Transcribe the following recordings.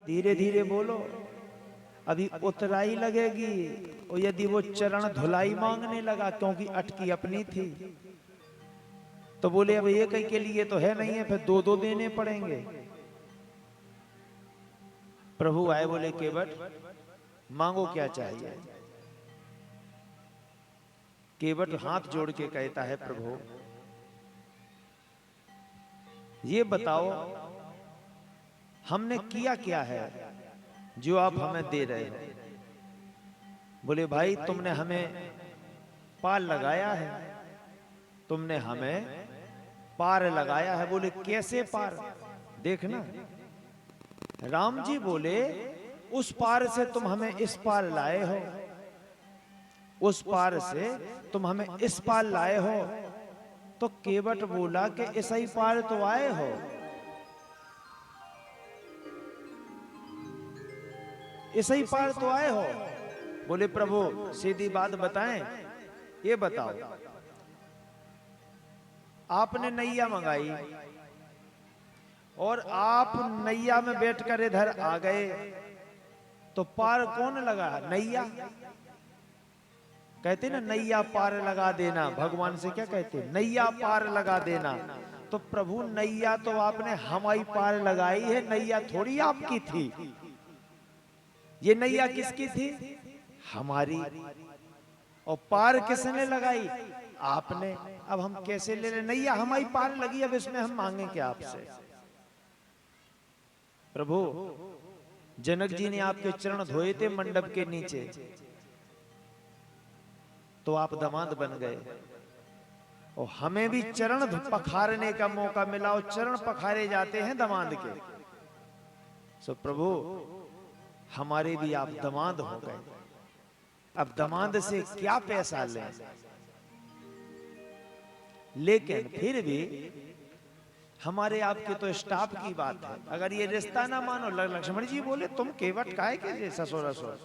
धीरे धीरे बोलो, अभी उतराई लगेगी। और यदि वो चरण धुलाई मांगने लगा, क्योंकि अटकी अपनी थी, तो बोले अब एक ही के लिए तो है नहीं है, फिर दो दो देने पड़ेंगे। प्रभु आए, बोले केवट मांगो क्या चाहिए। केवट हाथ जोड़ के कहता है, प्रभु ये बताओ हमने किया क्या है जो आप हमें दे रहे हो। बोले भाई तुमने हमें पार लगाया है, तुमने हमें पार लगाया है। बोले कैसे पार, देखना। राम जी बोले उस पार से तुम हमें इस पार लाए हो, उस पार से तुम हमें इस पार लाए हो। तो केवट बोला कि इस ही पार तो आए हो, इस ही पार तो आए हो। बोले प्रभु सीधी बात बताएं, ये बताओ आपने नैया मंगाई और आप नैया में बैठकर इधर आ गए, तो पार कौन लगा, नैया। कहते ना नैया पार लगा देना, भगवान से क्या कहते, नैया पार लगा देना। तो प्रभु नैया तो आपने हमारी पार लगाई है, नैया थोड़ी आपकी थी। ये नैया किसकी थी, हमारी। और पार किसने लगाई, आपने। अब हम कैसे ले ले, नैया हमारी पार लगी, अब इसमें हम मांगे क्या आपसे। प्रभु जनक जी ने आपके चरण धोए थे मंडप के नीचे, तो आप दामाद बन गए। और हमें भी चरण पखारने का मौका मिला, और चरण पखारे जाते हैं दामाद के। सो प्रभु हमारे भी आप दामाद हो गए, अब दामाद से क्या पैसा लें। लेकिन फिर भी हमारे आपके तो स्टाफ की बात है, अगर ये रिश्ता ना मानो। लक्ष्मण जी बोले तुम केवट काहे के ससुर ससुर।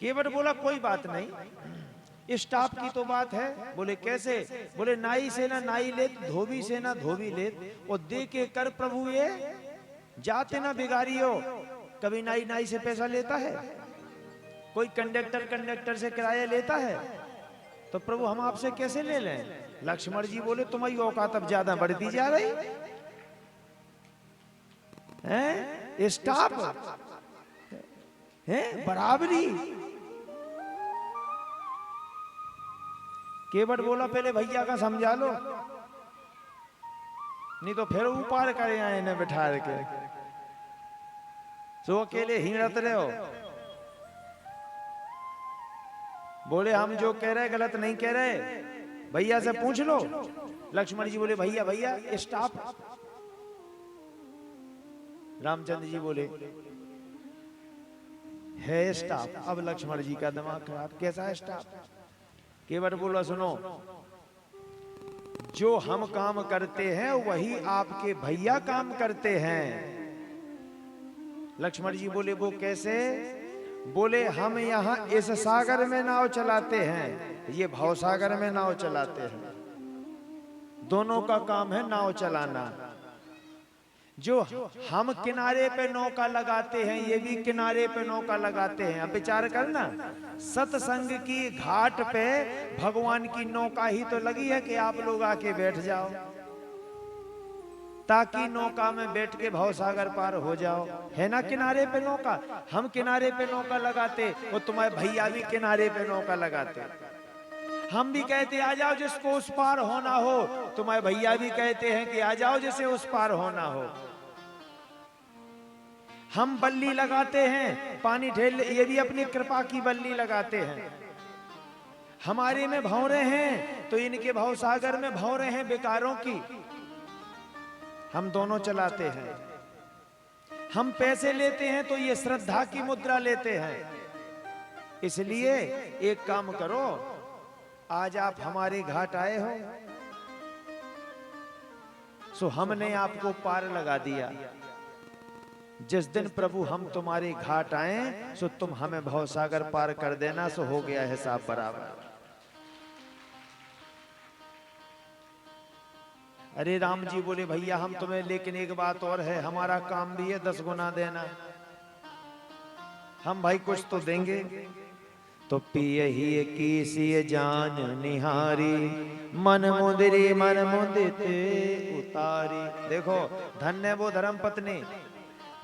केवट बोला कोई बात नहीं, स्टाफ की तो बात है। बोले कैसे, बोले नाई से ना नाई लेत, धोबी से ना धोबी लेत, और दे के कर प्रभु ये जाते ना बिगाड़ियो। कभी नाई नाई से पैसा लेता है, कोई कंडक्टर कंडक्टर से किराया लेता है, तो प्रभु हम आपसे कैसे ले लें। लक्ष्मण जी बोले तुम्हारी औकात अब ज्यादा बढ़ती जा रही है, स्टाफ है बराबरी। केवट बोला पहले भैया का समझा लो, नहीं तो फिर ऊपर करे आए इन्हें बिठा के, सो अकेले हिड़त रहे हो। बोले हम जो कह रहे गलत नहीं कह रहे, भैया से पूछ लो। लक्ष्मण जी बोले भैया भैया स्टाफ। रामचंद्र जी बोले है स्टाफ। अब लक्ष्मण जी का दिमाग खराब, कैसा है स्टाफ। केवट बोला सुनो, जो हम काम करते हैं वही आपके भैया काम करते हैं। लक्ष्मण जी बोले वो कैसे। बोले हम यहाँ इस सागर में नाव चलाते हैं, ये भव सागर में नाव चलाते हैं, दोनों का काम है नाव चलाना। जो हम किनारे पे नौका लगाते हैं, ये भी किनारे पे नौका लगाते हैं। अब विचार करना, सत्संग की घाट पे भगवान की नौका ही तो लगी है कि आप लोग आके बैठ जाओ, ताकि नौका में बैठ के भवसागर पार हो जाओ। है ना किनारे पे नौका, हम किनारे पे नौका लगाते, और तुम्हारे भैया भी किनारे पे नौका लगाते। हम भी कहते आ जाओ जिसको उस पार होना हो, तुम्हारे भैया भी कहते हैं कि आ जाओ जिसे उस पार होना हो। हम बल्ली लगाते हैं पानी ढेल, ये भी अपनी कृपा की बल्ली लगाते हैं। हमारे में भंवरे हैं तो इनके भवसागर में भंवरे हैं बेकारों की, हम दोनों चलाते हैं। हम पैसे लेते हैं तो ये श्रद्धा की मुद्रा लेते हैं। इसलिए एक काम करो, आज आप हमारे घाट आए हो, सो हमने आपको पार लगा दिया। जिस दिन प्रभु हम तुम्हारे घाट आए, सो तुम हमें भवसागर पार कर देना, सो हो गया हिसाब बराबर। अरे राम जी बोले भैया हम तुम्हें, लेकिन एक बात और है, हमारा काम भी है 10 गुना देना, हम भाई कुछ तो देंगे। तो पियहि कीसिय जान निहारी, मन मुदिते उतारी। देखो धन्य वो धर्म पत्नी,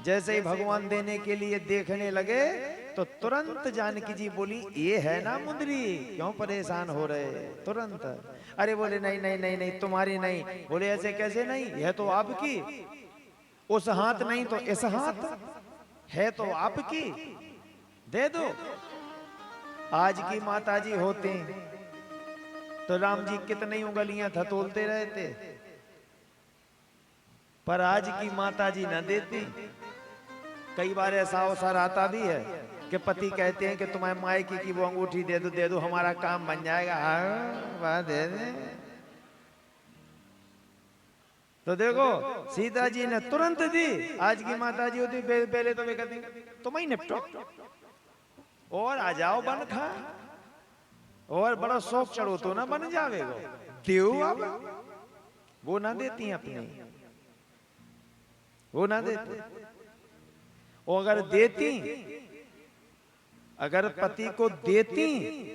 जैसे ही भगवान देने के लिए देखने लगे तो तुरंत जानकी जी बोली ये है ना मुंदरी, क्यों परेशान हो रहे, तुरंत। अरे बोले नहीं नहीं नहीं नहीं तुम्हारी नहीं। बोले ऐसे कैसे नहीं, यह तो आपकी, उस हाथ नहीं तो इस हाथ है तो आपकी, दे दो। आज की माता जी होती तो राम जी कितनी उंगलियां थतोलते रहते, पर आज की माता जी न देती। कई बार ऐसा अवसर आता भी है कि पति कहते हैं कि तुम्हें मायके की वो अंगूठी दे दो हमारा काम बन जाएगा। हाँ दे दे। तो देखो सीता जी ने तुरंत दी। आज की माता जी होती पहले तो वे कहती तुम ही निपटो और आ जाओ बन खा, और बड़ा शौक चढ़ो तो ना बन जावेगो, देव अब वो ना देती अपने, वो ना देती। और अगर देती, अगर पति को देती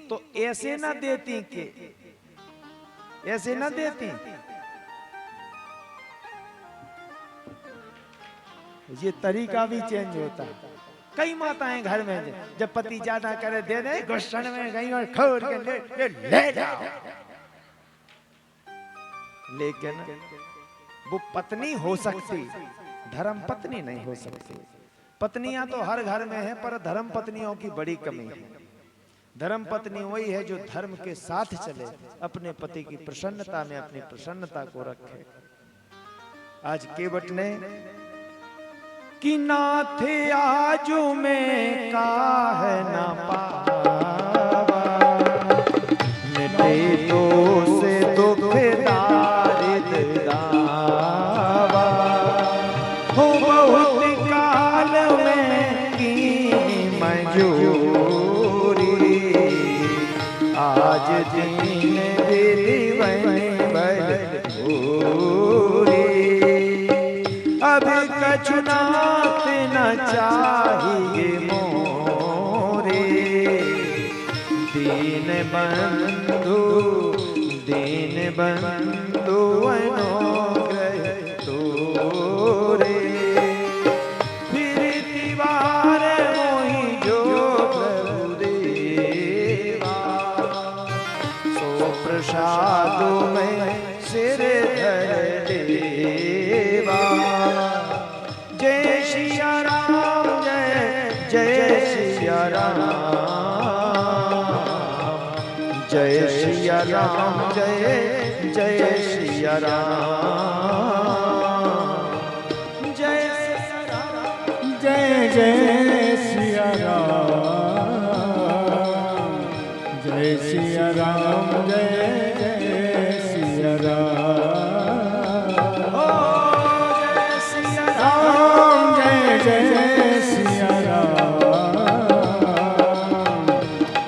तो ऐसे ना देती कि ऐसे ना देती, ये तरीका भी चेंज होता है। कई माताएं घर में जब पति ज्यादा करे दे दे, गुस्सन में गई और खोल के ले जाओ। लेकिन वो पत्नी हो सकती, धर्म पत्नी नहीं हो सकती। पत्नियां तो हर घर में है, पर धर्म पत्नियों की बड़ी कमी है। धर्म पत्नी वही है जो धर्म के साथ चले, अपने पति की प्रसन्नता में अपनी प्रसन्नता को रखे। आज केवट ने कि नाथ आजू में काहे न पावा, मिटे तो से दुख दारिद दावा, हो बहुत काल में की मंजूरी, आज दिन दिल बल भूरी, अब कछुनात न चाहिए मोरे, दीन बंधु अनुग्रह तोरे, फिर दीवार मोहि जो प्रभु देवा, सो प्रसाद में सिर धर देवा। जय सिया राम जय जय सिया राम, जय सिया राम जय जय सिया राम, जय सिया राम जय जय सिया राम, जय सिया राम जय जय सिया राम, जय सिया राम,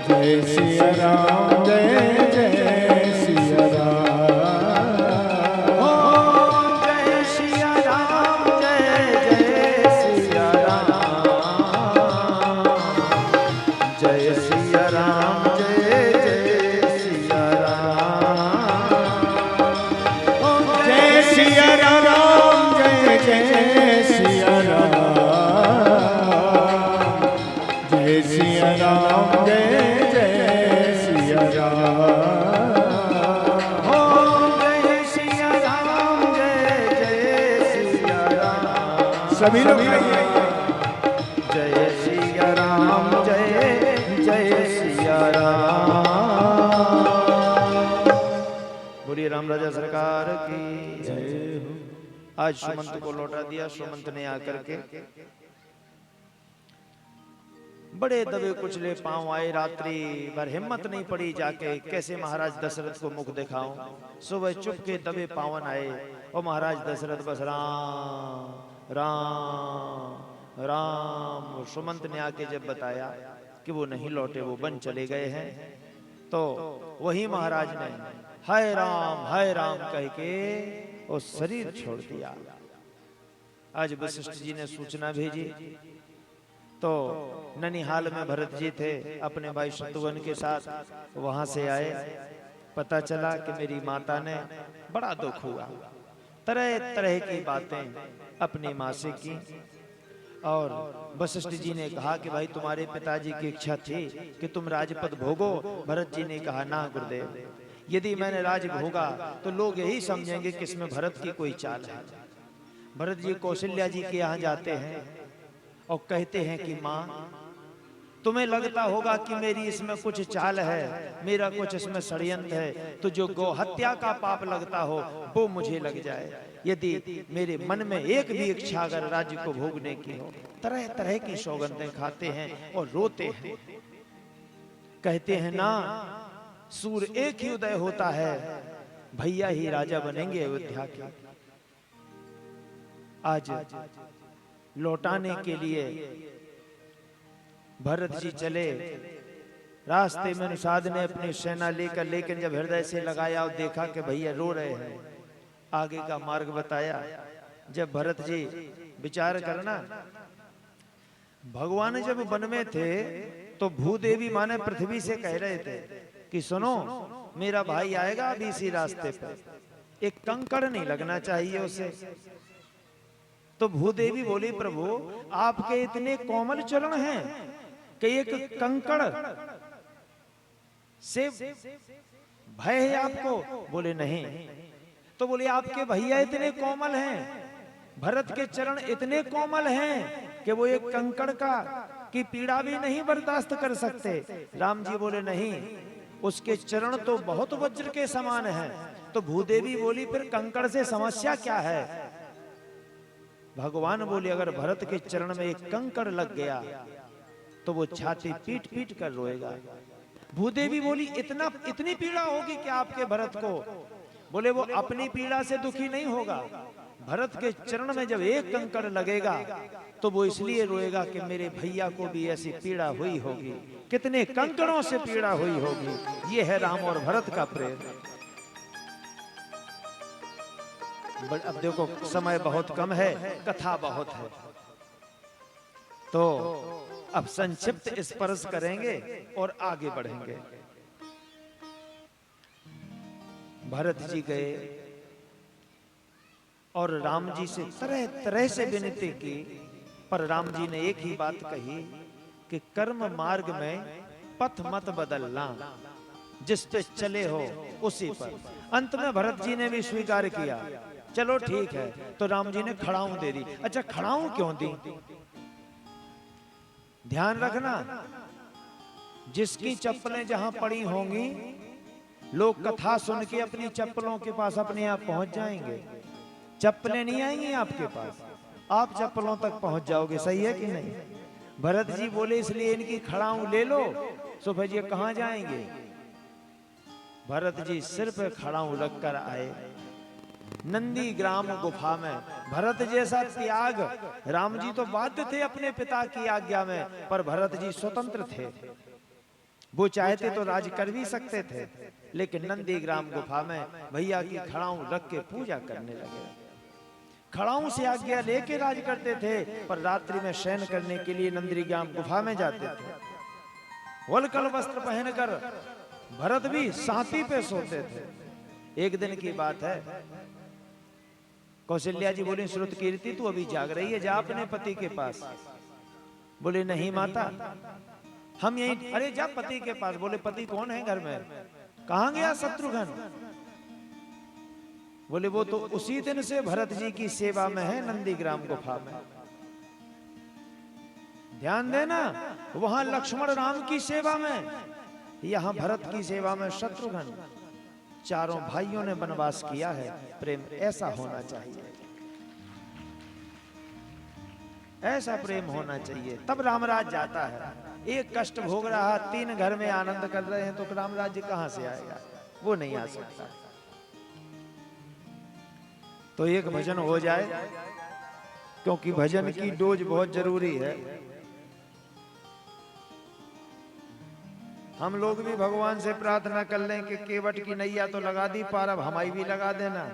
जय सिया राम जय जय सिया राम, जय सिया राम जय जय सिया राम, जय सिया राम जय जय सिया राम, जय सिया राम जय जय सिया राम, जय सिया राम जय जय सिया राम, जय सिया राम जय जय सिया राम। सभी लोग जय सिया राम जय जय सिया राम। बोलिए राम राजा सरकार की जय। आज सुमंत को लौटा दिया। सुमंत ने आकर के बड़े दबे कुचले पांव आए, रात्रि भर हिम्मत नहीं पड़ी जाके कैसे महाराज दशरथ को मुख दिखाऊं। सुबह चुप के दबे पावन आए और महाराज दशरथ बस राम राम राम। सुमंत ने आके जब बताया कि वो नहीं लौटे, वो वन चले गए हैं, तो वही महाराज ने हाय राम कह के और शरीर छोड़ दिया। आज वशिष्ठ जी ने सूचना भेजी तो ननिहाल में भरत जी थे अपने भाई शत्रुघ्न के साथ, वहां से आए। पता चला कि मेरी माता ने बड़ा दुख हुआ, तरह तरह की बातें अपनी माँ से की। और वशिष्ठ जी ने कहा कि भाई तुम्हारे पिताजी की इच्छा थी कि तुम राजपद भोगो। भरत जी ने कहा ना गुरुदेव, यदि मैंने राज भोगा तो लोग यही समझेंगे कि इसमें भरत की कोई चाल है। भरत जी कौशल्या जी के यहाँ जाते हैं और कहते हैं कि माँ तुम्हें लगता होगा कि मेरी इसमें कुछ चाल है, मेरा कुछ इसमें षड्यंत्र है, तो जो गौ हत्या का पाप लगता हो वो मुझे लग जाए। यदि मेरे मन में एक भी इच्छा अगर राज्य को भोगने की हो। तरह तरह की सौगंधें खाते हैं और रोते हैं। कहते हैं ना, सूर एक ही उदय होता है, भैया ही राजा बनेंगे अयोध्या के। आज लौटाने के लिए भरत जी चले। रास्ते में निषाद ने अपनी सेना लेकर, लेकिन जब हृदय से लगाया और देखा कि भैया रो रहे हैं, आगे का मार्ग बताया। जब भरत जी विचार करना, भगवान जब वन में थे तो भूदेवी माने पृथ्वी से कह रहे थे कि सुनो मेरा भाई आएगा अभी इसी रास्ते पर, एक कंकड़ नहीं लगना चाहिए उसे। तो भूदेवी बोली प्रभु आपके इतने कोमल चरण हैं कि एक कंकड़ से भय है आपको? बोले नहीं। तो बोले आपके भैया इतने कोमल हैं, भरत के चरण इतने कोमल हैं कि वो एक कंकड़ की पीड़ा भी नहीं बर्दाश्त कर सकते। राम जी बोले नहीं, उसके चरण तो बहुत वज्र के समान हैं। तो भूदेवी बोली फिर कंकड़ से समस्या क्या है? भगवान बोले अगर भरत के चरण में एक कंकड़ लग गया तो वो छाती पीट पीट कर रोएगा। भूदेवी बोली इतनी पीड़ा होगी कि आपके भरत को? बोले वो अपनी पीड़ा से दुखी नहीं होगा, भरत के चरण में जब एक कंकड़ लगेगा तो वो इसलिए रोएगा कि मेरे भैया को भी ऐसी पीड़ा हुई होगी, कितने कंकड़ों से पीड़ा हुई होगी। ये है राम और भरत का प्रेम। अब देखो समय बहुत कम है, कथा बहुत है, तो अब संक्षिप्त स्पर्श करेंगे और आगे बढ़ेंगे। भरत जी गए और राम जी से तरह तरह से विनती की, पर राम जी ने एक ही बात कही कि कर्म मार्ग में पथ मत बदलना, जिस पे चले हो उसी पर। अंत में भरत जी ने भी स्वीकार किया, चलो ठीक है। तो राम जी ने खड़ाऊं दे दी। अच्छा खड़ाऊं क्यों दी? ध्यान रखना, जिसकी चप्पलें जहां पड़ी होंगी लोग कथा सुन के अपनी चप्पलों के पास अपने आप पहुंच जाएंगे, चप्पलें नहीं आएंगी आपके पास, आप चप्पलों तक पहुंच जाओगे। सही है कि नहीं? भरत जी बोले इसलिए इनकी खड़ाऊं ले लो। सो भैया कहां जाएंगे? भरत जी सिर पे खड़ाऊं रख कर आए नंदी ग्राम गुफा में। भरत जैसा त्याग, राम जी तो बाध्य थे अपने पिता की आज्ञा में, पर भरत जी स्वतंत्र थे, वो चाहते तो राज कर भी सकते थे। लेकिन नंदी ग्राम गुफा में भैया की खड़ाऊं रख के पूजा करने लगे। खड़ाऊं से आज्ञा लेके राज करते थे, पर रात्रि में शयन करने के लिए नंदी ग्राम गुफा में जाते थे। वलकल वस्त्र पहनकर भरत भी साथी पे सोते थे। एक दिन की बात है, कौशल्या जी बोली श्रुत कीर्ति तू अभी जाग रही है, जा अपने पति के पास। बोले नहीं माता हम यहीं। अरे जा पति के पास। बोले पति कौन है घर में? कहां गया शत्रुघ्न? बोले वो तो उसी दिन से भरत जी की सेवा में है नंदीग्राम गुफा में। ध्यान देना, वहां लक्ष्मण राम की सेवा में, यहां भरत की सेवा में शत्रुघ्न। चारों भाइयों ने वनवास किया है। प्रेम ऐसा होना चाहिए, ऐसा प्रेम होना चाहिए, तब रामराज जाता है। एक कष्ट भोग रहा, 3 घर में आनंद कर रहे हैं, तो राम राज्य कहां से आएगा? वो नहीं आ सकता। तो एक भजन हो जाए, क्योंकि भजन की डोज बहुत जरूरी है। हम लोग भी भगवान से प्रार्थना कर लें कि केवट की नैया तो लगा दी पार, अब हमारी भी लगा देना।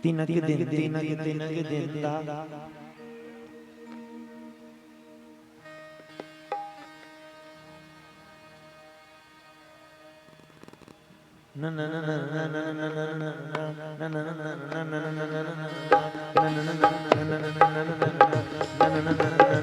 तिनक दिन दा na na na na na na na na na na na na na